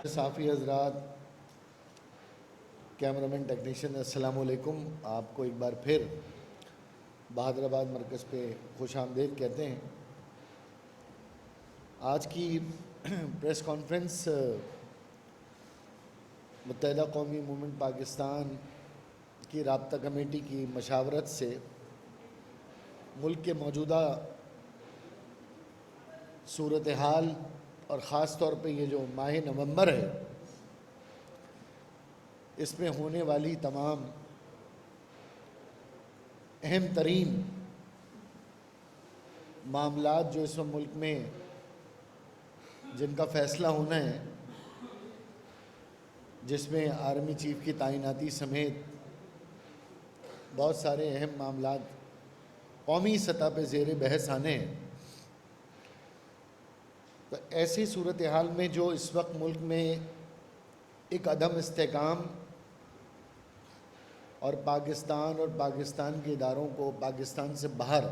صحافی حضرات، cameraman, technician, السلام علیکم۔ آپ کو ایک بار پھر بہادر آباد مرکز پہ خوش آمدید کہتے ہیں۔ آج کی پریس کانفرنس متحدہ قومی موومنٹ پاکستان کی رابطہ کمیٹی کی مشاورت سے ملک کے موجودہ صورتحال اور خاص طور پہ یہ جو ماہ نومبر ہے، اس میں ہونے والی تمام اہم ترین معاملات جو اس وقت ملک میں جن کا فیصلہ ہونا ہے، جس میں آرمی چیف کی تعیناتی سمیت بہت سارے اہم معاملات قومی سطح پہ زیر بحث آنے ہیں، تو ایسی صورتحال میں جو اس وقت ملک میں ایک عدم استحکام اور پاکستان کے اداروں کو پاکستان سے باہر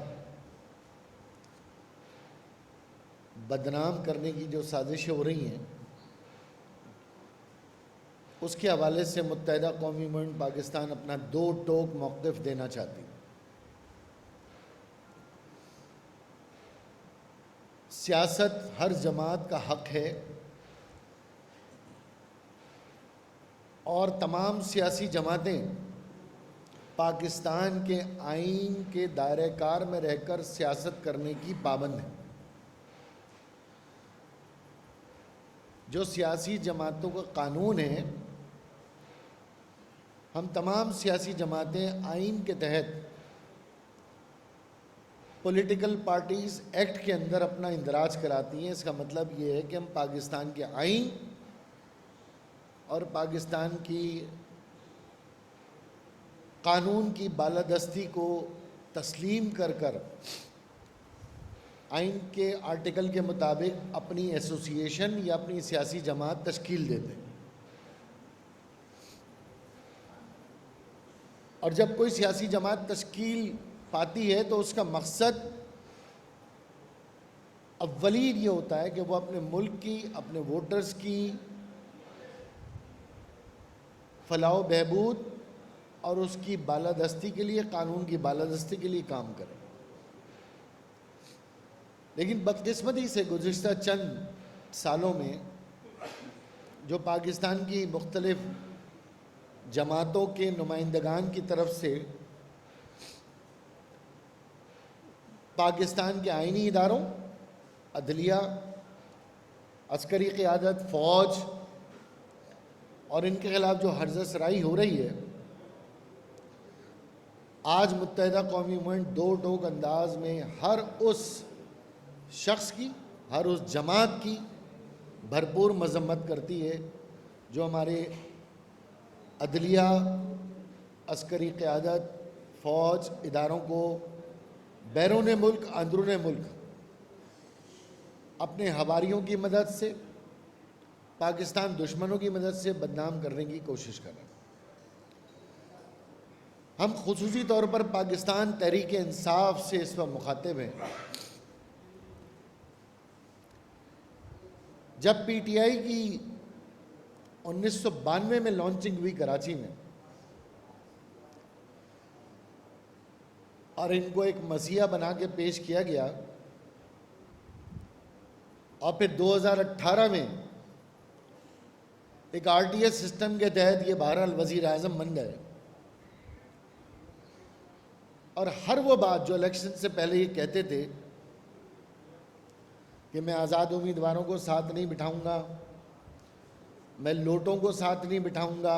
بدنام کرنے کی جو سازشیں ہو رہی ہیں، اس کے حوالے سے متحدہ قومی موومنٹ پاکستان اپنا دو ٹوک موقف دینا چاہتی ہے۔ سیاست ہر جماعت کا حق ہے اور تمام سیاسی جماعتیں پاکستان کے آئین کے دائرہ کار میں رہ کر سیاست کرنے کی پابند ہیں۔ جو سیاسی جماعتوں کا قانون ہے، ہم تمام سیاسی جماعتیں آئین کے تحت پولیٹیکل پارٹیز ایکٹ کے اندر اپنا اندراج کراتی ہیں۔ اس کا مطلب یہ ہے کہ ہم پاکستان کے آئین اور پاکستان کی قانون کی بالادستی کو تسلیم کر آئین کے آرٹیکل کے مطابق اپنی ایسوسی ایشن یا اپنی سیاسی جماعت تشکیل دیتے ہیں۔ اور جب کوئی سیاسی جماعت تشکیل پاتی ہے تو اس کا مقصد اولین یہ ہوتا ہے کہ وہ اپنے ملک کی، اپنے ووٹرز کی فلاح و بہبود اور اس کی بالادستی کے لیے، قانون کی بالادستی کے لیے کام کرے۔ لیکن بدقسمتی سے گزشتہ چند سالوں میں جو پاکستان کی مختلف جماعتوں کے نمائندگان کی طرف سے پاکستان کے آئینی اداروں، عدلیہ، عسکری قیادت، فوج اور ان کے خلاف جو ہرزہ سرائی ہو رہی ہے، آج متحدہ قومی موومنٹ دو ٹوک انداز میں ہر اس شخص کی، ہر اس جماعت کی بھرپور مذمت کرتی ہے جو ہمارے عدلیہ، عسکری قیادت، فوج اداروں کو بیرون ملک، اندرون ملک اپنے ہواریوں کی مدد سے، پاکستان دشمنوں کی مدد سے بدنام کرنے کی کوشش کر رہے ہیں۔ ہم خصوصی طور پر پاکستان تحریک انصاف سے اس وقت مخاطب ہیں۔ جب پی ٹی آئی کی 1992 میں لانچنگ ہوئی کراچی میں اور ان کو ایک مسیحا بنا کے پیش کیا گیا، اور پھر 2018 میں ایک آر ٹی ایس سسٹم کے تحت یہ بہرحال وزیر اعظم بن گئے، اور ہر وہ بات جو الیکشن سے پہلے یہ کہتے تھے کہ میں آزاد امیدواروں کو ساتھ نہیں بٹھاؤں گا، میں لوٹوں کو ساتھ نہیں بٹھاؤں گا،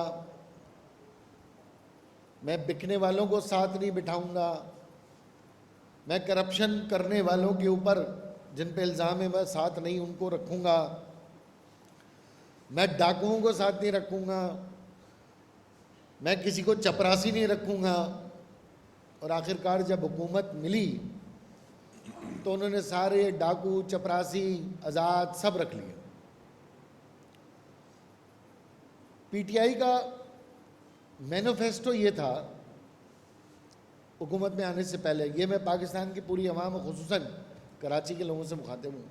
میں بکنے والوں کو ساتھ نہیں بٹھاؤں گا، میں کرپشن کرنے والوں کے اوپر جن پہ الزام ہے میں ساتھ نہیں ان کو رکھوں گا، میں ڈاکوؤں کو ساتھ نہیں رکھوں گا، میں کسی کو چپراسی نہیں رکھوں گا، اور آخرکار جب حکومت ملی تو انہوں نے سارے ڈاکو، چپراسی، آزاد سب رکھ لیے۔ پی ٹی آئی کا مینیفیسٹو یہ تھا حکومت میں آنے سے پہلے، یہ میں پاکستان کی پوری عوام، خصوصاً کراچی کے لوگوں سے مخاطب ہوں،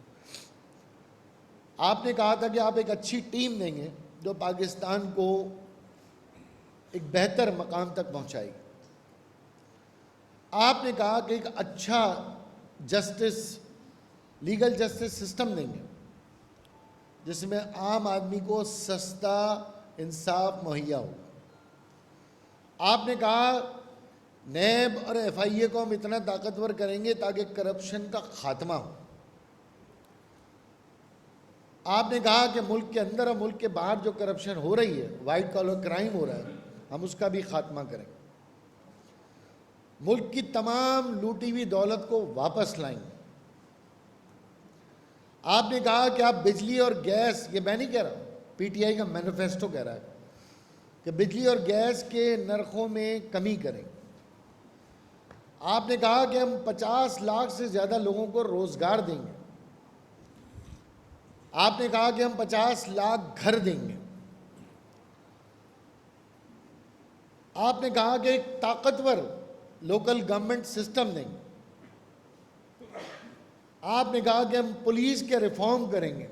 آپ نے کہا تھا کہ آپ ایک اچھی ٹیم دیں گے جو پاکستان کو ایک بہتر مقام تک پہنچائے گی. آپ نے کہا کہ ایک اچھا لیگل جسٹس سسٹم دیں گے جس میں عام آدمی کو سستا انصاف مہیا ہو. آپ نے کہا نیب اور ایف آئی اے کو ہم اتنا طاقتور کریں گے تاکہ کرپشن کا خاتمہ ہو. آپ نے کہا کہ ملک کے اندر اور ملک کے باہر جو کرپشن ہو رہی ہے، وائٹ کالر کرائم ہو رہا ہے، ہم اس کا بھی خاتمہ کریں گے. ملک کی تمام لوٹی ہوئی دولت کو واپس لائیں گے. آپ نے کہا کہ آپ بجلی اور گیس، یہ میں نہیں کہہ رہا، پی ٹی آئی کا مینیفیسٹو کہہ رہا ہے کہ بجلی اور گیس کے نرخوں میں کمی کریں. آپ نے کہا کہ ہم 50 لاکھ سے زیادہ لوگوں کو روزگار دیں گے. آپ نے کہا کہ ہم 50 لاکھ گھر دیں گے. آپ نے کہا کہ ایک طاقتور لوکل گورنمنٹ سسٹم دیں گے. آپ نے کہا کہ ہم پولیس کے ریفارم کریں گے.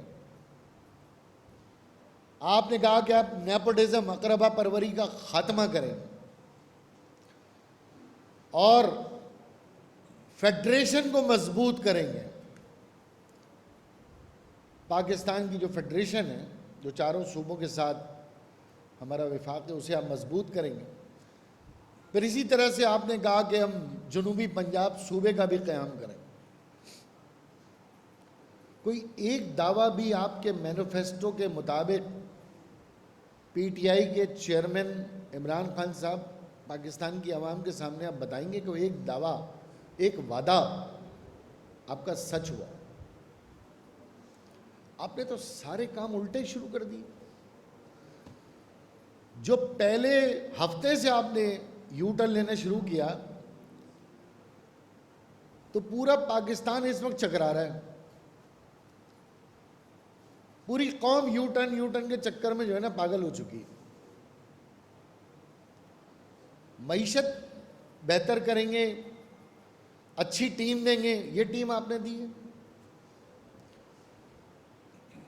آپ نے کہا کہ آپ نیپوٹزم، اقربا پروری کا خاتمہ کریں اور فیڈریشن کو مضبوط کریں گے. پاکستان کی جو فیڈریشن ہے، جو چاروں صوبوں کے ساتھ ہمارا وفاق ہے، اسے آپ مضبوط کریں گے. پھر اسی طرح سے آپ نے کہا کہ ہم جنوبی پنجاب صوبے کا بھی قیام کریں. کوئی ایک دعویٰ بھی آپ کے مینیفیسٹو کے مطابق پی ٹی آئی کے چیئرمین عمران خان صاحب پاکستان کی عوام کے سامنے آپ بتائیں گے کہ ایک دعویٰ، ایک وعدہ آپ کا سچ ہوا؟ آپ نے تو سارے کام الٹے شروع کر دیے. جو پہلے ہفتے سے آپ نے یو ٹرن لینا شروع کیا تو پورا پاکستان اس وقت چکرا رہا ہے. پوری قوم یو ٹرن کے چکر میں جو ہے نا پاگل ہو چکی. معیشت بہتر کریں گے، اچھی ٹیم دیں گے، یہ ٹیم آپ نے دی ہے.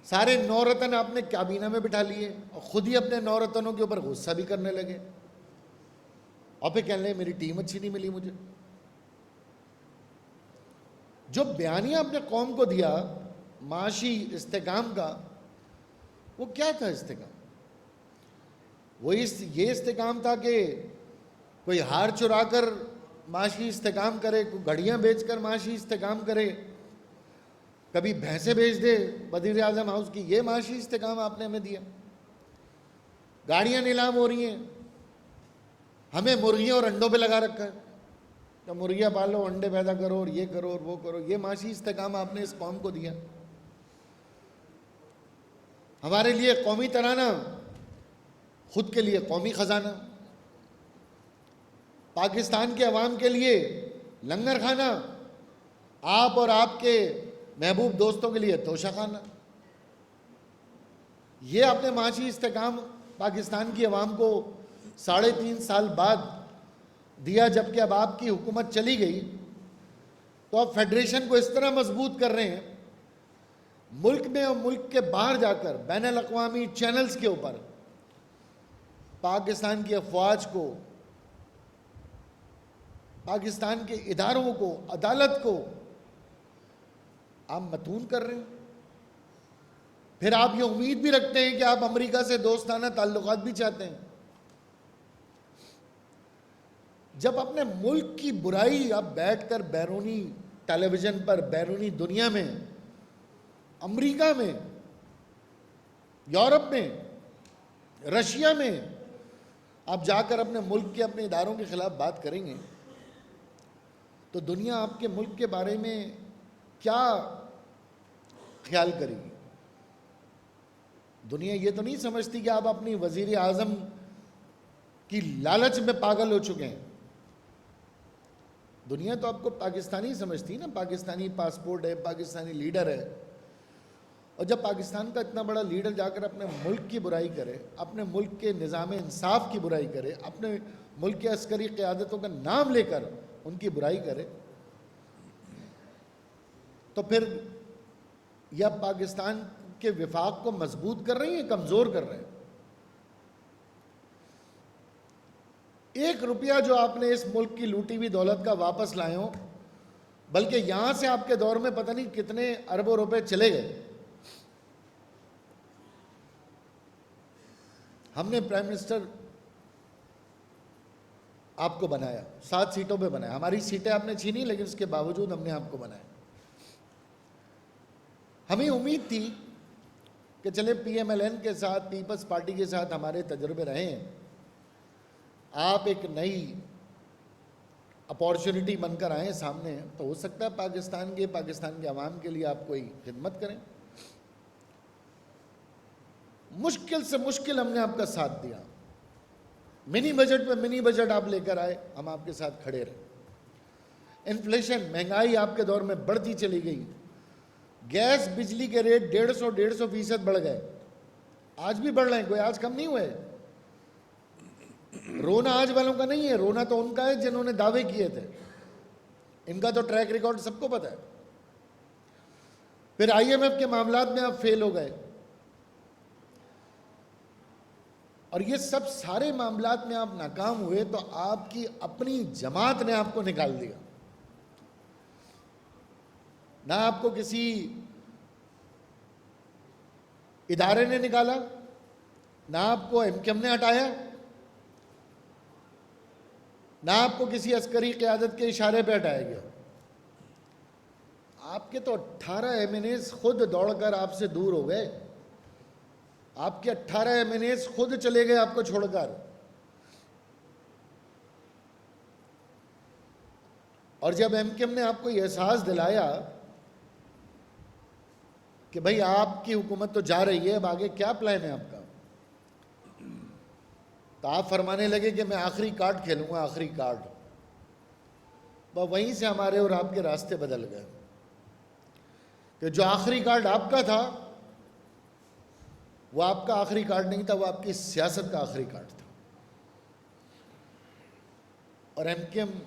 سارے نورتن آپ نے کابینہ میں بٹھا لیے اور خود ہی اپنے نورتنوں کے اوپر غصہ بھی کرنے لگے اور پھر کہنے لگے میری ٹیم اچھی نہیں ملی مجھے. جو بیانیہ آپ نے قوم کو دیا معاشی استحکام کا، وہ کیا تھا استحکام؟ وہ یہ استحکام تھا کہ کوئی ہار چرا کر معاشی استحکام کرے، کوئی گھڑیاں بیچ کر معاشی استحکام کرے، کبھی بھینسیں بیچ دے وزیر اعظم ہاؤس کی. یہ معاشی استحکام آپ نے ہمیں دیا. گاڑیاں نیلام ہو رہی ہیں، ہمیں مرغیوں اور انڈوں پہ لگا رکھا ہے کہ مرغیاں پالو، انڈے پیدا کرو اور یہ کرو اور وہ کرو. یہ معاشی استحکام آپ نے اس قوم کو دیا. ہمارے لیے قومی ترانہ، خود کے لیے قومی خزانہ، پاکستان کے عوام کے لیے لنگر خانہ، آپ اور آپ کے محبوب دوستوں کے لیے توشہ خانہ. یہ آپ نے معاشی استحکام پاکستان کی عوام کو 3.5 سال بعد دیا. جبکہ اب آپ کی حکومت چلی گئی تو آپ فیڈریشن کو اس طرح مضبوط کر رہے ہیں، ملک میں اور ملک کے باہر جا کر بین الاقوامی چینلز کے اوپر پاکستان کی افواج کو، پاکستان کے اداروں کو، عدالت کو آپ متون کر رہے ہیں. پھر آپ یہ امید بھی رکھتے ہیں کہ آپ امریکہ سے دوستانہ تعلقات بھی چاہتے ہیں. جب اپنے ملک کی برائی آپ بیٹھ کر بیرونی ٹیلی ویژن پر، بیرونی دنیا میں، امریکہ میں، یورپ میں، رشیا میں آپ جا کر اپنے ملک کے، اپنے اداروں کے خلاف بات کریں گے تو دنیا آپ کے ملک کے بارے میں کیا خیال کرے گی؟ دنیا یہ تو نہیں سمجھتی کہ آپ اپنی وزیر اعظم کی لالچ میں پاگل ہو چکے ہیں. دنیا تو آپ کو پاکستانی سمجھتی نا، پاکستانی پاسپورٹ ہے، پاکستانی لیڈر ہے. اور جب پاکستان کا اتنا بڑا لیڈر جا کر اپنے ملک کی برائی کرے، اپنے ملک کے نظام انصاف کی برائی کرے، اپنے ملک کے عسکری قیادتوں کا نام لے کر ان کی برائی کرے، تو پھر یا پاکستان کے وفاق کو مضبوط کر رہی ہیں، کمزور کر رہے ہیں؟ 1 روپیہ جو آپ نے اس ملک کی لوٹی ہوئی دولت کا واپس لائے ہو، بلکہ یہاں سے آپ کے دور میں پتہ نہیں کتنے اربوں روپے چلے گئے. ہم نے پرائم منسٹر آپ کو بنایا، 7 سیٹوں پہ بنایا. ہماری سیٹیں آپ نے چھینی، لیکن اس کے باوجود ہم نے آپ کو بنایا. ہمیں امید تھی کہ چلے پی ایم ایل این کے ساتھ، پیپلز پارٹی کے ساتھ ہمارے تجربے رہے ہیں، آپ ایک نئی اپارچونٹی بن کر آئیں سامنے، تو ہو سکتا ہے پاکستان کے عوام کے لیے آپ کوئی خدمت کریں. مشکل سے مشکل ہم نے آپ کا ساتھ دیا. منی بجٹ پہ منی بجٹ آپ لے کر آئے، ہم آپ کے ساتھ کھڑے رہے. انفلیشن، مہنگائی آپ کے دور میں بڑھتی چلی گئی. گیس بجلی کے ریٹ 150% بڑھ گئے. آج بھی بڑھ رہے ہیں، کوئی آج کم نہیں ہوئے. رونا آج والوں کا نہیں ہے، رونا تو ان کا ہے جنہوں نے دعوے کیے تھے. ان کا تو ٹریک ریکارڈ سب کو پتہ ہے. پھر آئی ایم ایف کے معاملات میں آپ فیل ہو گئے، اور یہ سب سارے معاملات میں آپ ناکام ہوئے تو آپ کی اپنی جماعت نے آپ کو نکال دیا. نہ آپ کو کسی ادارے نے نکالا، نہ آپ کو ایم کیو ایم نے ہٹایا، نہ آپ کو کسی عسکری قیادت کے اشارے پہ ہٹایا گیا. آپ کے تو 18 ایم این ایز خود دوڑ کر آپ سے دور ہو گئے. آپ کے 18 ایم این ایز خود چلے گئے آپ کو چھوڑ کر. اور جب ایم کیو ایم نے آپ کو یہ احساس دلایا کہ بھئی آپ کی حکومت تو جا رہی ہے، اب آگے کیا پلان ہے آپ کا، تو آپ فرمانے لگے کہ میں آخری کارڈ کھیلوں گا، آخری کارڈ. وہیں سے ہمارے اور آپ کے راستے بدل گئے کہ جو آخری کارڈ آپ کا تھا وہ آپ کا آخری کارڈ نہیں تھا، وہ آپ کی سیاست کا آخری کارڈ تھا. اور ایم کیو ایم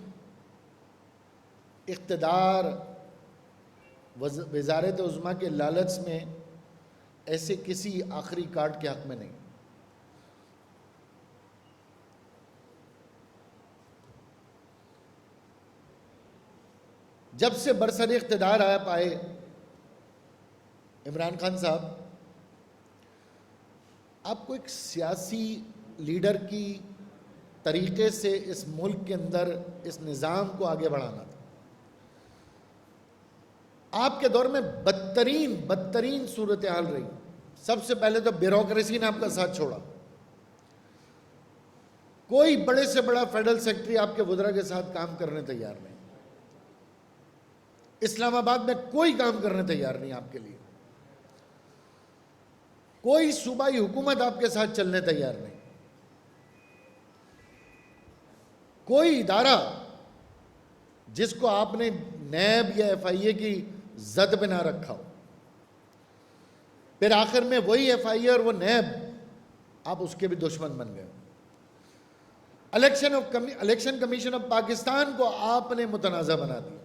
اقتدار، وزارت عظمیٰ کے لالچ میں ایسے کسی آخری کارڈ کے حق میں نہیں. جب سے برسر اقتدار آیا پائے عمران خان صاحب، آپ کو ایک سیاسی لیڈر کی طریقے سے اس ملک کے اندر اس نظام کو آگے بڑھانا تھا. آپ کے دور میں بدترین صورتحال رہی. سب سے پہلے تو بیوروکریسی نے آپ کا ساتھ چھوڑا. کوئی بڑے سے بڑا فیڈرل سیکرٹری آپ کے وزراء کے ساتھ کام کرنے تیار نہیں. اسلام آباد میں کوئی کام کرنے تیار نہیں آپ کے لیے. کوئی صوبائی حکومت آپ کے ساتھ چلنے تیار نہیں. کوئی ادارہ جس کو آپ نے نیب یا ایف آئی اے کی زد بنا رکھا ہو. پھر آخر میں وہی ایف آئی اے اور وہ نیب آپ اس کے بھی دشمن بن گئے. الیکشن کمیشن آف پاکستان کو آپ نے متنازع بنا دیا.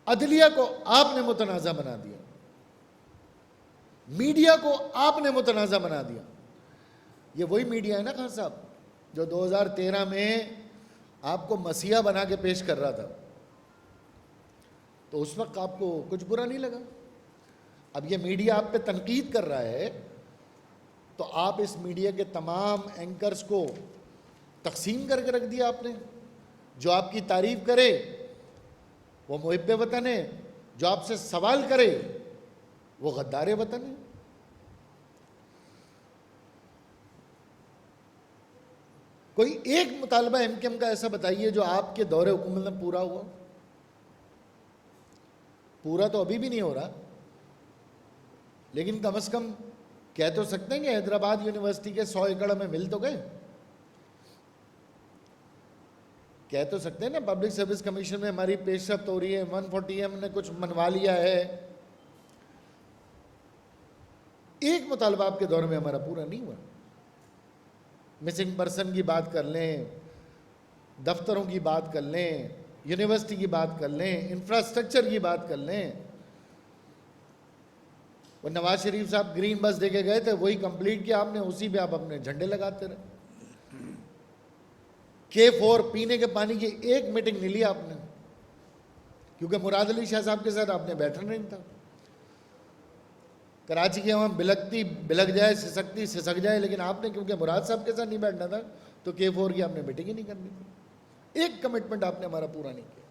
عدلیہ کو آپ نے متنازع بنا دیا. میڈیا کو آپ نے متنازع بنا دیا. یہ وہی میڈیا ہے نا خان صاحب جو 2013 میں آپ کو مسیحا بنا کے پیش کر رہا تھا، تو اس وقت آپ کو کچھ برا نہیں لگا. اب یہ میڈیا آپ پہ تنقید کر رہا ہے تو آپ اس میڈیا کے تمام اینکرز کو تقسیم کر کے رکھ دیا آپ نے. جو آپ کی تعریف کرے وہ محب وطن ہے، جو آپ سے سوال کرے وہ غدار وطن ہے. کوئی ایک مطالبہ ایم کیو ایم کا ایسا بتائیے جو آپ کے دور حکومت میں پورا ہوا. پورا تو ابھی بھی نہیں ہو رہا، لیکن کم از کم کہہ تو سکتے ہیں کہ حیدرآباد یونیورسٹی کے 100 ایکڑ میں مل تو گئے. کہہ تو سکتے ہیں نا پبلک سروس کمیشن میں ہماری پیش رفت ہو رہی ہے، 140 ہم نے کچھ منوا لیا ہے. ایک مطالبہ آپ کے دور میں ہمارا پورا نہیں ہوا. مسنگ پرسن کی بات کر لیں، دفتروں کی بات کر لیں، یونیورسٹی کی بات کر لیں، انفراسٹرکچر کی بات کر لیں، وہ نواز شریف صاحب گرین بس دے کے گئے تھے، وہی کمپلیٹ کیا آپ نے، اسی پہ آپ اپنے جھنڈے لگاتے رہے۔ K4 پینے کے پانی کی ایک میٹنگ نہیں لی آپ نے، کیونکہ مراد علی شاہ صاحب کے ساتھ آپ نے بیٹھنا نہیں تھا۔ کراچی کی عوام بلکتی بلک جائے، سسکتی سسک جائے، لیکن آپ نے کیونکہ مراد صاحب کے ساتھ نہیں بیٹھنا تھا تو K4 کی آپ نے میٹنگ ہی نہیں کرنی تھی۔ ایک کمٹمنٹ آپ نے ہمارا پورا نہیں کیا۔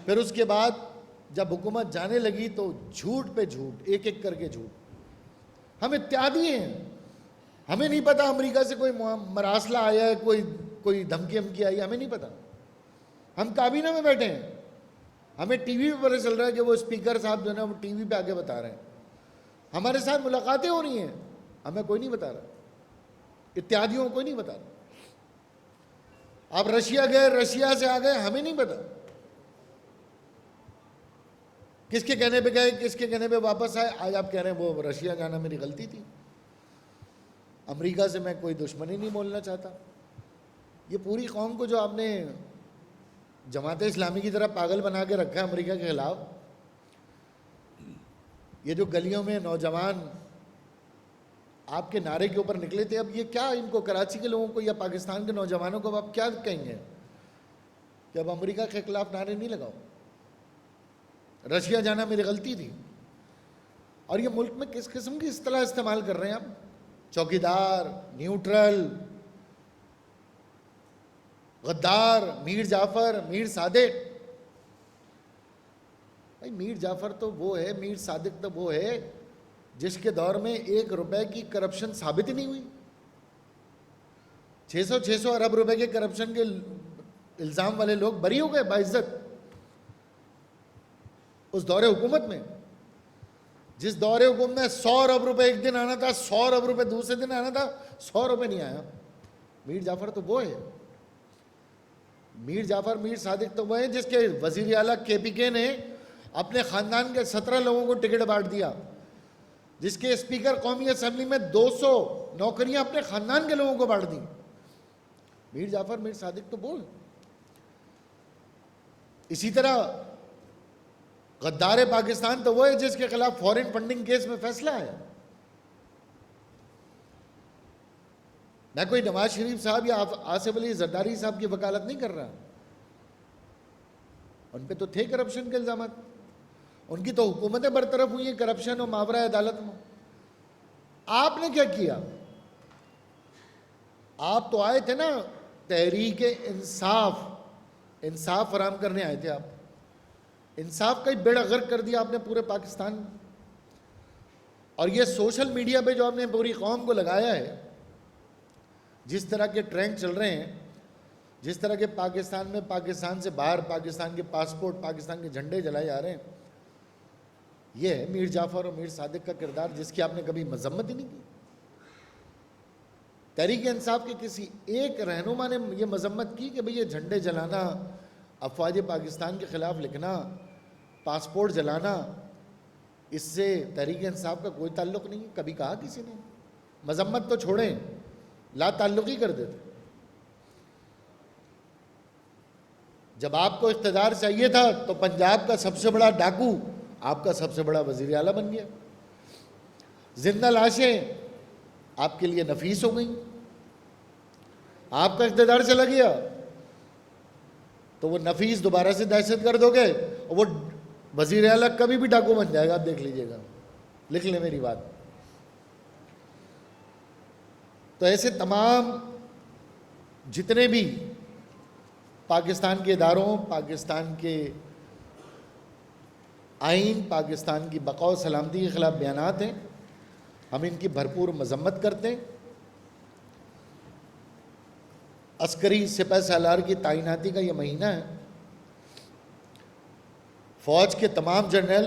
پھر اس کے بعد جب حکومت جانے لگی تو جھوٹ پہ جھوٹ، ایک ایک کر کے جھوٹ۔ ہم اتحادی ہیں، ہمیں نہیں پتا امریکہ سے کوئی مراسلہ آیا ہے، کوئی دھمکی ہمکی آئی ہے، ہمیں نہیں پتا۔ ہم کابینہ میں بیٹھے ہیں، ہمیں ٹی وی پہ پتہ چل رہا ہے کہ وہ اسپیکر صاحب جو ہے نا وہ ٹی وی پہ آگے بتا رہے ہیں، ہمارے ساتھ ملاقاتیں ہو رہی ہیں، ہمیں کوئی نہیں بتا رہا، اتحادیوں کو کوئی نہیں بتا رہا۔ آپ رشیا گئے، رشیا سے آ گئے، ہمیں نہیں پتا کس کے کہنے پہ گئے، کس کے کہنے پہ واپس آئے۔ آج آپ کہہ رہے ہیں وہ رشیا جانا میری غلطی تھی۔ امریکہ سے میں کوئی دشمنی نہیں بولنا چاہتا۔ یہ پوری قوم کو جو آپ نے جماعت اسلامی کی طرح پاگل بنا کے رکھا ہے امریکہ کے خلاف، یہ جو گلیوں میں نوجوان آپ کے نعرے کے اوپر نکلے تھے، اب یہ کیا ان کو، کراچی کے لوگوں کو یا پاکستان کے نوجوانوں کو آپ کیا کہیں گے کہ اب امریکہ کے خلاف نعرے نہیں لگاؤ، رشیا جانا میری غلطی تھی؟ اور یہ ملک میں کس قسم کی اصطلاح استعمال کر رہے ہیں آپ؟ چوکیدار، نیوٹرل، غدار، میر جعفر، میر صادق۔ بھائی میر جعفر تو وہ ہے، میر صادق تو وہ ہے جس کے دور میں 1 روپے کی کرپشن ثابت ہی نہیں ہوئی۔ 600 ارب روپے کے کرپشن کے الزام والے لوگ بری ہو گئے باعزت اس دور حکومت میں۔ جس دور حکومت میں 100 ارب روپے ایک دن آنا تھا، 100 ارب روپے دوسرے دن آنا تھا، 100 روپے نہیں آیا۔ میر جعفر تو وہ ہے، میر جعفر، میر صادق تو وہ ہے جس کے وزیر اعلیٰ KPK نے اپنے خاندان کے 17 لوگوں کو ٹکٹ بانٹ دیا، جس کے اسپیکر قومی اسمبلی میں 200 نوکریاں اپنے خاندان کے لوگوں کو بانٹ دیں۔ میر جعفر، میر صادق تو وہ ہے۔ اسی طرح غدار پاکستان تو وہ ہے جس کے خلاف فورن فنڈنگ کیس میں فیصلہ ہے۔ میں کوئی نواز شریف صاحب یا آصف علی زرداری صاحب کی وکالت نہیں کر رہا، ان پہ تو تھے کرپشن کے الزامات، ان کی تو حکومتیں برطرف ہوئی ہیں کرپشن اور ماورا عدالت میں۔ آپ نے کیا کیا؟ آپ تو آئے تھے نا تحریک انصاف، انصاف فراہم کرنے آئے تھے۔ آپ انصاف کا ہی بیڑا غرق کر دیا آپ نے پورے پاکستان میں۔ اور یہ سوشل میڈیا پہ جو آپ نے پوری قوم کو لگایا ہے، جس طرح کے ٹرینڈ چل رہے ہیں، جس طرح کے پاکستان میں، پاکستان سے باہر پاکستان کے پاسپورٹ، پاکستان کے جھنڈے جلائے جا رہے ہیں، یہ ہے میر جعفر اور میر صادق کا کردار، جس کی آپ نے کبھی مذمت ہی نہیں کی۔ تحریک انصاف کے کسی ایک رہنما نے یہ مذمت کی کہ بھئی یہ جھنڈے جلانا، افواج پاکستان کے خلاف لکھنا، پاسپورٹ جلانا، اس سے تحریک انصاف کا کوئی تعلق نہیں ہے؟ کبھی کہا کسی نے؟ مذمت تو چھوڑیں، لا تعلقی کر دیتے۔ جب آپ کو اقتدار چاہیے تھا تو پنجاب کا سب سے بڑا ڈاکو آپ کا سب سے بڑا وزیر اعلیٰ بن گیا۔ زندہ لاشیں آپ کے لیے نفیس ہو گئیں۔ آپ کا اقتدار چلا گیا تو وہ نفیس دوبارہ سے دہشت گرد ہو گئے، اور وہ وزیر اعلیٰ کبھی بھی ڈاکو بن جائے گا، آپ دیکھ لیجئے گا، لکھ لیں میری بات۔ تو ایسے تمام جتنے بھی پاکستان کے اداروں، پاکستان کے آئین، پاکستان کی بقا و سلامتی کے خلاف بیانات ہیں، ہم ان کی بھرپور مذمت کرتے ہیں۔ عسکری سپہ سالار کی تعیناتی کا یہ مہینہ ہے، فوج کے تمام جنرل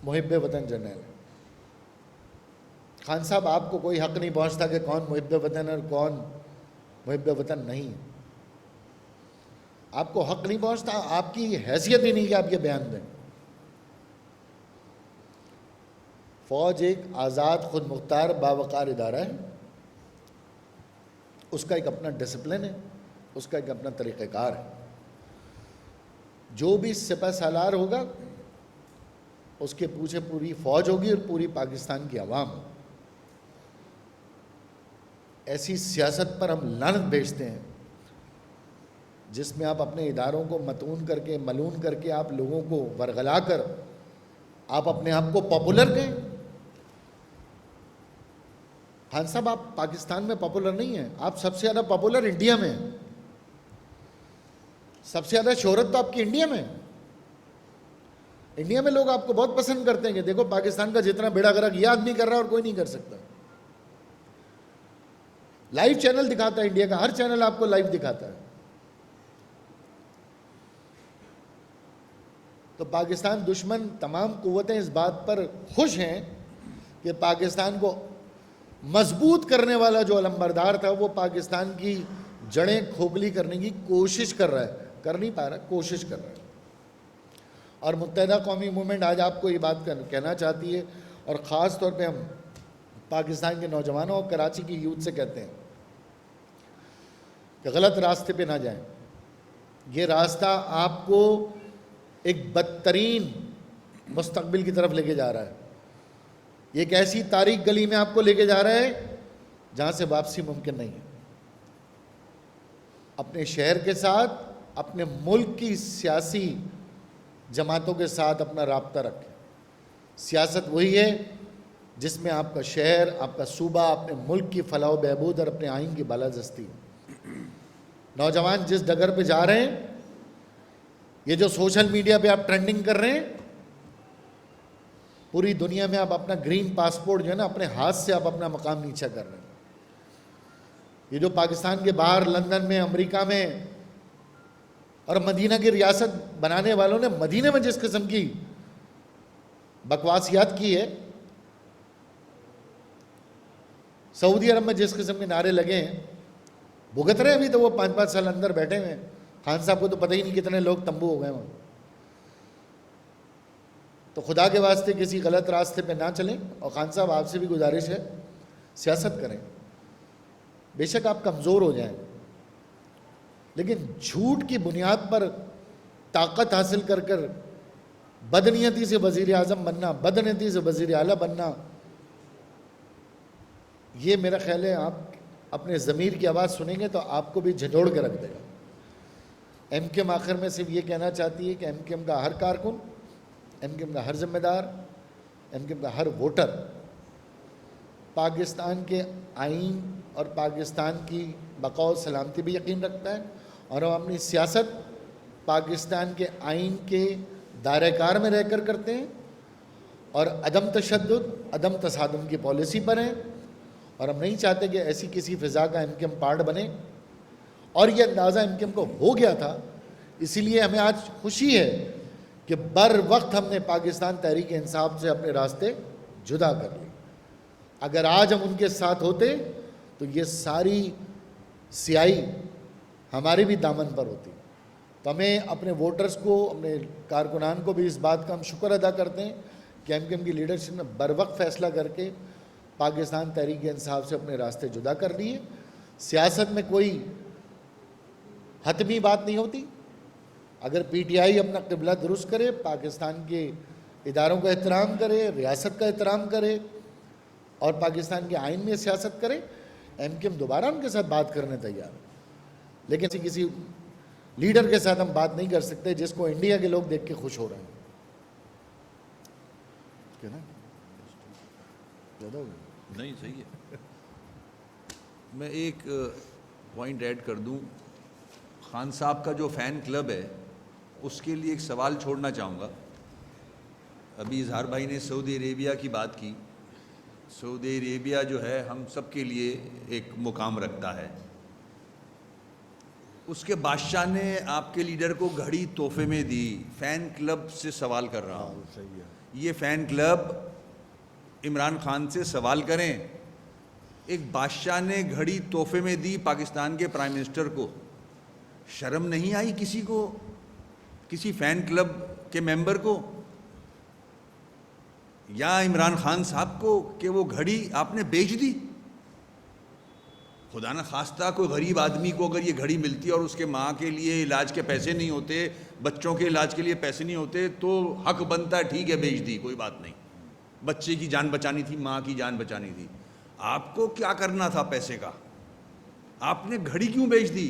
محب وطن جنرل ہیں۔ خان صاحب، آپ کو کوئی حق نہیں پہنچتا کہ کون محب وطن اور کون محب وطن نہیں ہے۔ آپ کو حق نہیں پہنچتا، آپ کی حیثیت ہی نہیں کہ آپ یہ بیان دیں۔ فوج ایک آزاد، خود مختار، باوقار ادارہ ہے، اس کا ایک اپنا ڈسپلن ہے، اس کا ایک اپنا طریقہ کار ہے۔ جو بھی سپہ سالار ہوگا اس کے پیچھے پوری فوج ہوگی اور پوری پاکستان کی عوام ہوگی. ایسی سیاست پر ہم لعنت بھیجتے ہیں جس میں آپ اپنے اداروں کو متون کر کے ملون کر کے آپ لوگوں کو ورغلا کر آپ اپنے آپ کو پاپولر کہیں. خان صاحب آپ پاکستان میں پاپولر نہیں ہیں, آپ سب سے زیادہ پاپولر انڈیا میں ہیں. سب سے زیادہ شہرت تو آپ کی انڈیا میں ہے. انڈیا میں لوگ آپ کو بہت پسند کرتے ہیں کہ دیکھو پاکستان کا جتنا بیڑا غرق یہ آدمی کر رہا ہے اور کوئی نہیں کر سکتا. لائیو چینل دکھاتا ہے انڈیا کا, ہر چینل آپ کو لائیو دکھاتا ہے. تو پاکستان دشمن تمام قوتیں اس بات پر خوش ہیں کہ پاکستان کو مضبوط کرنے والا جو علمبردار تھا وہ پاکستان کی جڑیں کھوکھلی کرنے کی کوشش کر رہا ہے, کر نہیں پا رہا, کوشش کر رہا ہے. اور متحدہ قومی موومنٹ آج آپ کو یہ بات کہنا چاہتی ہے, اور خاص طور پہ ہم پاکستان کے نوجوانوں اور کراچی کی یوتھ سے کہتے ہیں کہ غلط راستے پہ نہ جائیں. یہ راستہ آپ کو ایک بدترین مستقبل کی طرف لے کے جا رہا ہے. یہ ایک ایسی تاریک گلی میں آپ کو لے کے جا رہا ہے جہاں سے واپسی ممکن نہیں ہے. اپنے شہر کے ساتھ, اپنے ملک کی سیاسی جماعتوں کے ساتھ اپنا رابطہ رکھیں. سیاست وہی ہے جس میں آپ کا شہر, آپ کا صوبہ, اپنے ملک کی فلاح و بہبود اور اپنے آئین کی بالادستی ہو. نوجوان جس ڈگر پہ جا رہے ہیں, یہ جو سوشل میڈیا پہ آپ ٹرینڈنگ کر رہے ہیں, پوری دنیا میں آپ اپنا گرین پاسپورٹ جو ہے نا اپنے ہاتھ سے آپ اپنا مقام نیچا کر رہے ہیں. یہ جو پاکستان کے باہر لندن میں, امریکہ میں اور مدینہ کی ریاست بنانے والوں نے مدینہ میں جس قسم کی بکواسیات کی ہے, سعودی عرب میں جس قسم کے نعرے لگے ہیں, بھگت رہے ابھی تو وہ 5-5 سال اندر بیٹھے ہوئے ہیں. خان صاحب کو تو پتہ ہی نہیں کتنے لوگ تمبو ہو گئے وہاں. تو خدا کے واسطے کسی غلط راستے پہ نہ چلیں. اور خان صاحب آپ سے بھی گزارش ہے, سیاست کریں. بے شک آپ کمزور ہو جائیں, لیکن جھوٹ کی بنیاد پر طاقت حاصل کر کر بدنیتی سے وزیر اعظم بننا, بدنیتی سے وزیر اعلیٰ بننا, یہ میرا خیال ہے آپ اپنے ضمیر کی آواز سنیں گے تو آپ کو بھی جھنجھوڑ کے رکھ دے گا. ایم کیو ایم آخر میں صرف یہ کہنا چاہتی ہے کہ ایم کیو ایم کا ہر کارکن, ایم کیو ایم کا ہر ذمہ دار, ایم کیو ایم کا ہر ووٹر پاکستان کے آئین اور پاکستان کی بقا و سلامتی بھی یقین رکھتا ہے, اور ہم اپنی سیاست پاکستان کے آئین کے دائرہ کار میں رہ کر کرتے ہیں, اور عدم تشدد, عدم تصادم کی پالیسی پر ہیں. اور ہم نہیں چاہتے کہ ایسی کسی فضا کا ایم کیو ایم پارٹ بنے, اور یہ اندازہ ایم کیو ایم کو ہو گیا تھا. اسی لیے ہمیں آج خوشی ہے کہ بر وقت ہم نے پاکستان تحریک انصاف سے اپنے راستے جدا کر لیے. اگر آج ہم ان کے ساتھ ہوتے تو یہ ساری سیاہی ہمارے بھی دامن پر ہوتی. تو ہمیں اپنے ووٹرز کو, اپنے کارکنان کو بھی اس بات کا ہم شکر ادا کرتے ہیں کہ ایم کیو ایم کی لیڈرشپ نے بر وقت فیصلہ کر کے پاکستان تحریک انصاف سے اپنے راستے جدا کر لیے. سیاست میں کوئی حتمی بات نہیں ہوتی. اگر پی ٹی آئی اپنا قبلہ درست کرے, پاکستان کے اداروں کا احترام کرے, ریاست کا احترام کرے اور پاکستان کے آئین میں سیاست کرے, ایم کیو ایم دوبارہ ان کے ساتھ بات کرنے تیار ہے. لیکن کسی لیڈر کے ساتھ ہم بات نہیں کر سکتے جس کو انڈیا کے لوگ دیکھ کے خوش ہو رہے ہیں. کیا نا زیادہ ہو گیا؟ نہیں صحیح ہے. میں ایک پوائنٹ ایڈ کر دوں. خان صاحب کا جو فین کلب ہے اس کے لیے ایک سوال چھوڑنا چاہوں گا. ابھی اظہار بھائی نے سعودی عربیہ کی بات کی. سعودی عربیہ جو ہے ہم سب کے لیے ایک مقام رکھتا ہے. اس کے بادشاہ نے آپ کے لیڈر کو گھڑی تحفے میں دی. فین کلب سے سوال کر رہا ہوں, صحیح ہے. یہ فین کلب عمران خان سے سوال کریں, ایک بادشاہ نے گھڑی تحفے میں دی پاکستان کے پرائم منسٹر کو, شرم نہیں آئی کسی کو, کسی فین کلب کے ممبر کو یا عمران خان صاحب کو کہ وہ گھڑی آپ نے بیچ دی؟ خدا نہ خواستہ کوئی غریب آدمی کو اگر یہ گھڑی ملتی ہے اور اس کے ماں کے لیے علاج کے پیسے نہیں ہوتے, بچوں کے علاج کے لیے پیسے نہیں ہوتے, تو حق بنتا ہے, ٹھیک ہے بیچ دی, کوئی بات نہیں, بچے کی جان بچانی تھی, ماں کی جان بچانی تھی. آپ کو کیا کرنا تھا پیسے کا؟ آپ نے گھڑی کیوں بیچ دی؟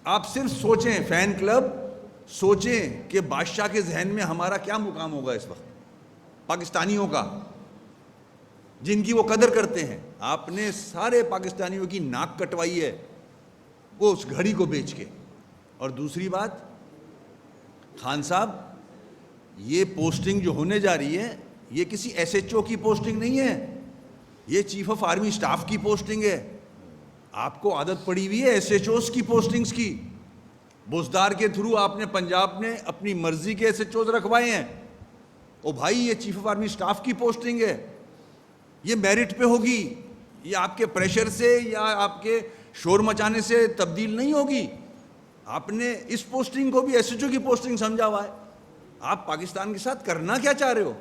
آپ صرف سوچیں, فین کلب سوچیں کہ بادشاہ کے ذہن میں ہمارا کیا مقام ہوگا اس وقت, پاکستانیوں کا, جن کی وہ قدر کرتے ہیں. آپ نے سارے پاکستانیوں کی ناک کٹوائی ہے وہ اس گھڑی کو بیچ کے. اور دوسری بات, خان صاحب, یہ پوسٹنگ جو ہونے جا رہی ہے یہ کسی ایس ایچ او کی پوسٹنگ نہیں ہے, یہ چیف آف آرمی اسٹاف کی پوسٹنگ ہے. آپ کو عادت پڑی ہوئی ہے ایس ایچ اوز کی پوسٹنگز کی. بزدار کے تھرو آپ نے پنجاب نے اپنی مرضی کے ایس ایچ اوز رکھوائے ہیں. او بھائی, یہ چیف آف آرمی اسٹاف کی پوسٹنگ ہے, یہ میرٹ پہ ہوگی, یہ آپ کے پریشر سے یا آپ کے شور مچانے سے تبدیل نہیں ہوگی. آپ نے اس پوسٹنگ کو بھی ایس ایچ او کی پوسٹنگ سمجھا ہوا ہے. آپ پاکستان کے ساتھ کرنا کیا چاہ رہے ہو؟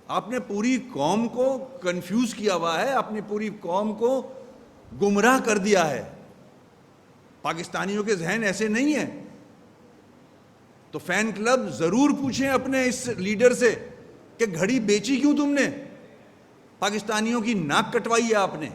آپ نے پوری قوم کو کنفیوز کیا ہوا ہے, آپ نے پوری قوم کو گمراہ کر دیا ہے. پاکستانیوں کے ذہن ایسے نہیں ہیں. تو فین کلب ضرور پوچھیں اپنے اس لیڈر سے کہ گھڑی بیچی کیوں تم نے؟ پاکستانیوں کی ناک کٹوائی ہے آپ نے.